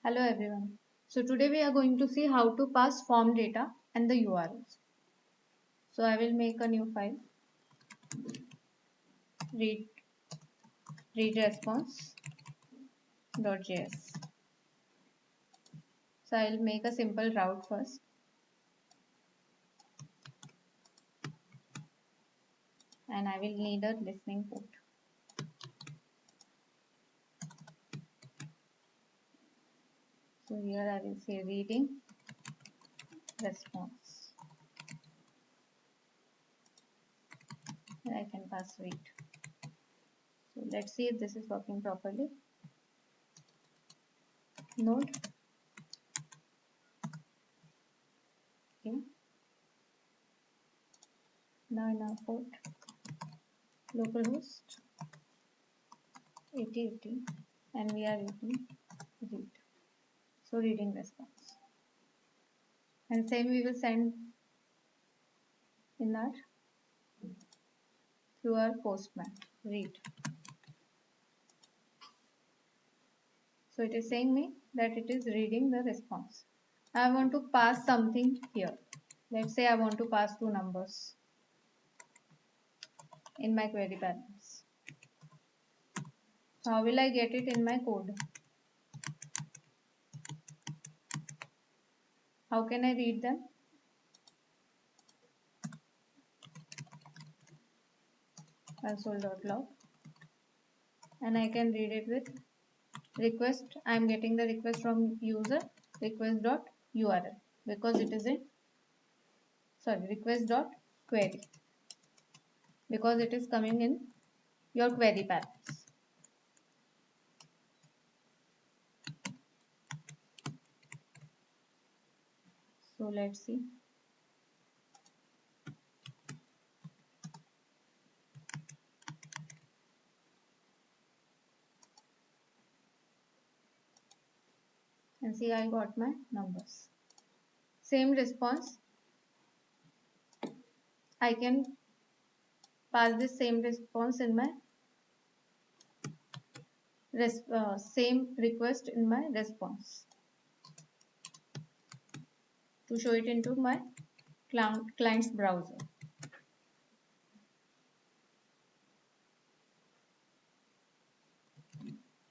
Hello everyone. So today we are going to see how to pass form data and the URLs. So I will make a new file, read response.js. So I will make a simple route first. And I will need a listening port. So here I will say reading response. And I can pass read. So let's see if this is working properly. Node. Okay. Now in our port, localhost 8080, and we are using read. So reading response. And same we will send in our through our postman read. So it is saying me that it is reading the response. I want to pass something here. Let's say I want to pass two numbers in my query parameters. So how will I get it in my code? How can I read them? Console.log, and I can read it with request. I am getting the request from user request.url because it is in request.query because it is coming in your query parameters. So let's see. And see, I got my numbers. Same response. I can pass this same response in my same request in my response to show it into my client's browser.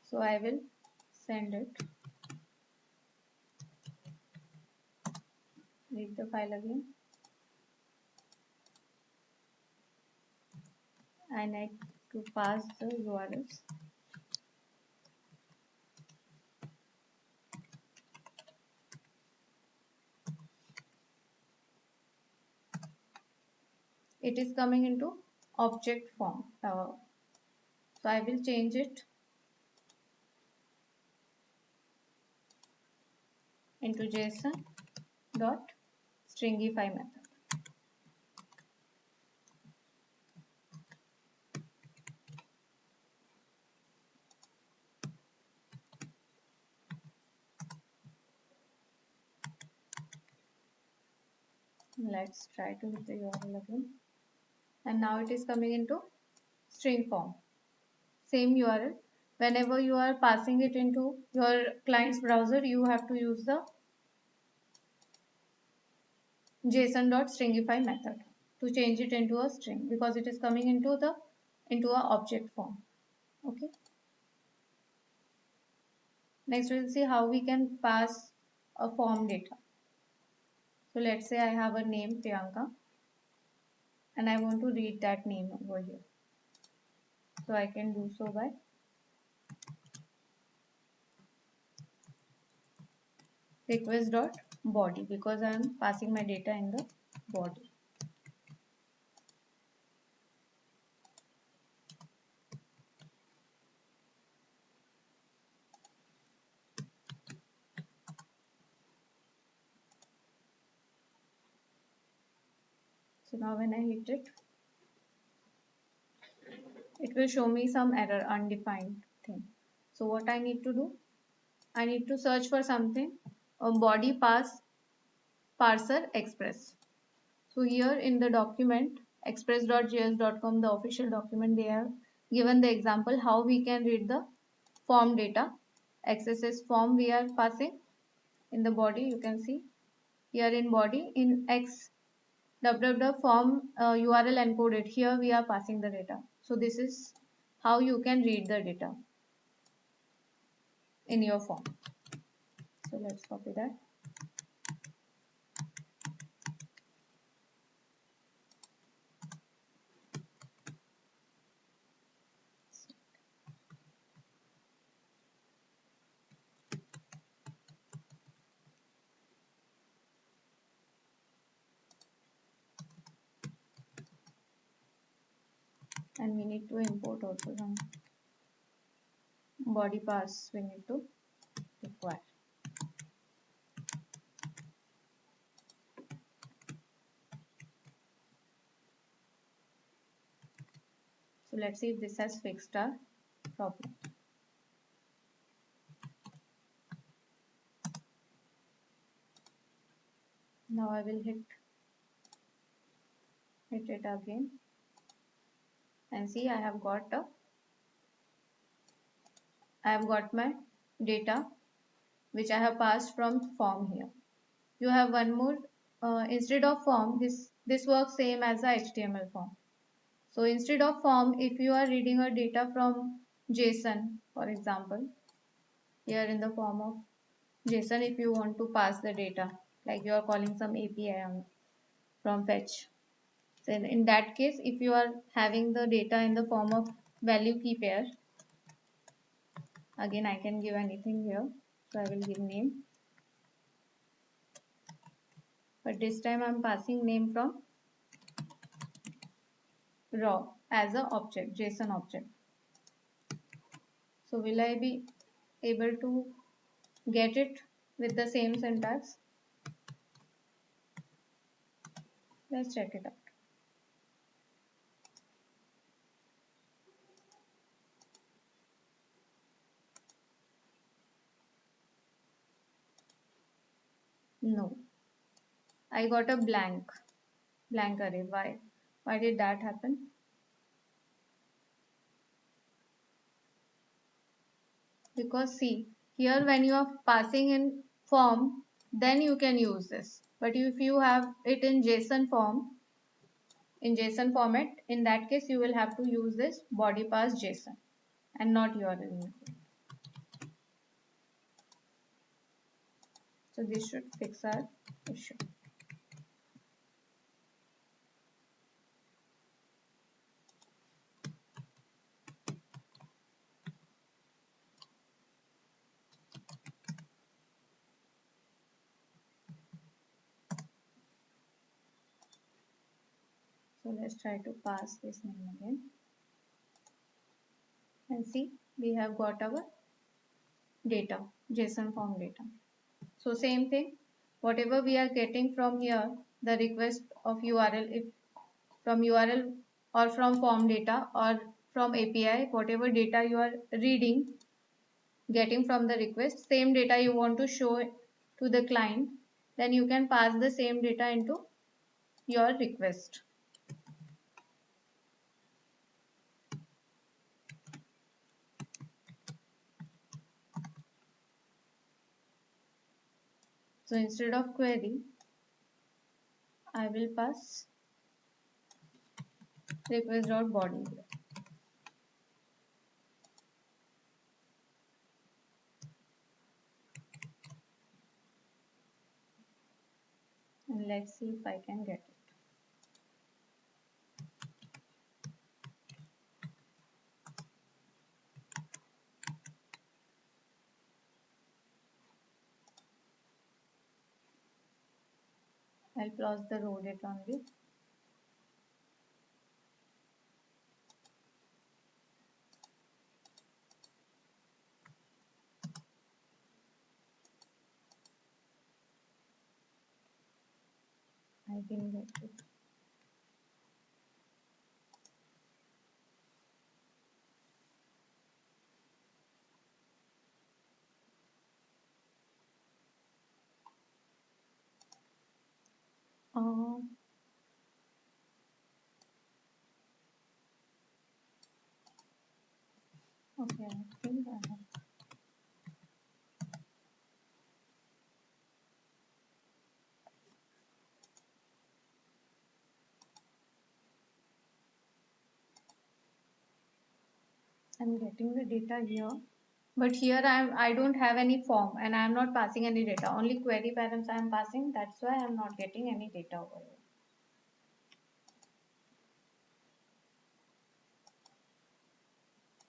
So I will send it. Read the file again. I need to pass the URLs. It is coming into object form. So I will change it into JSON.stringify method. Let's try to hit the URL again. And now it is coming into string form. Same URL. Whenever you are passing it into your client's browser, you have to use the JSON.stringify method to change it into a string because it is coming into a object form. Okay. Next we'll see how we can pass a form data. So let's say I have a name Priyanka and I want to read that name over here. So I can do so by request.body because I am passing my data in the body. So now when I hit it, it will show me some error, undefined thing. So what I need to do, I need to search for something, a body parser express. So here in the document express.js.com, the official document, they have given the example how we can read the form data XSS form we are passing in the body. You can see here in body in X www form URL encoded. Here we are passing the data. So this is how you can read the data in your form. So let's copy that. And we need to import also some body parts we need to require. So let's see if this has fixed our problem. Now I will hit it again and see I have got my data which I have passed from form here. You have one more instead of form, this works same as the HTML form. So instead of form, if you are reading a data from JSON, for example, here in the form of JSON, if you want to pass the data, like you are calling some API from fetch. So in that case, if you are having the data in the form of value key pair, again I can give anything here. So I will give name. But this time I am passing name from raw as a object, JSON object. So will I be able to get it with the same syntax? Let's check it out. No, I got a blank array. Why did that happen? Because see, here when you are passing in form, then you can use this. But if you have it in JSON form, in JSON format, in that case you will have to use this body pass JSON and not URL. So this should fix our issue. So let's try to pass this name again. And see, we have got our data, JSON form data. So same thing, whatever we are getting from here, the request of URL, if from URL or from form data or from API, whatever data you are reading, getting from the request, same data you want to show to the client, then you can pass the same data into your request. So instead of query, I will pass request.body. And let's see if I can get it. I'll close the row data only. I didn't get it. Okay, I think I have. I'm getting the data here. But here I don't have any form and I'm not passing any data. Only query params I'm passing. That's why I'm not getting any data over here.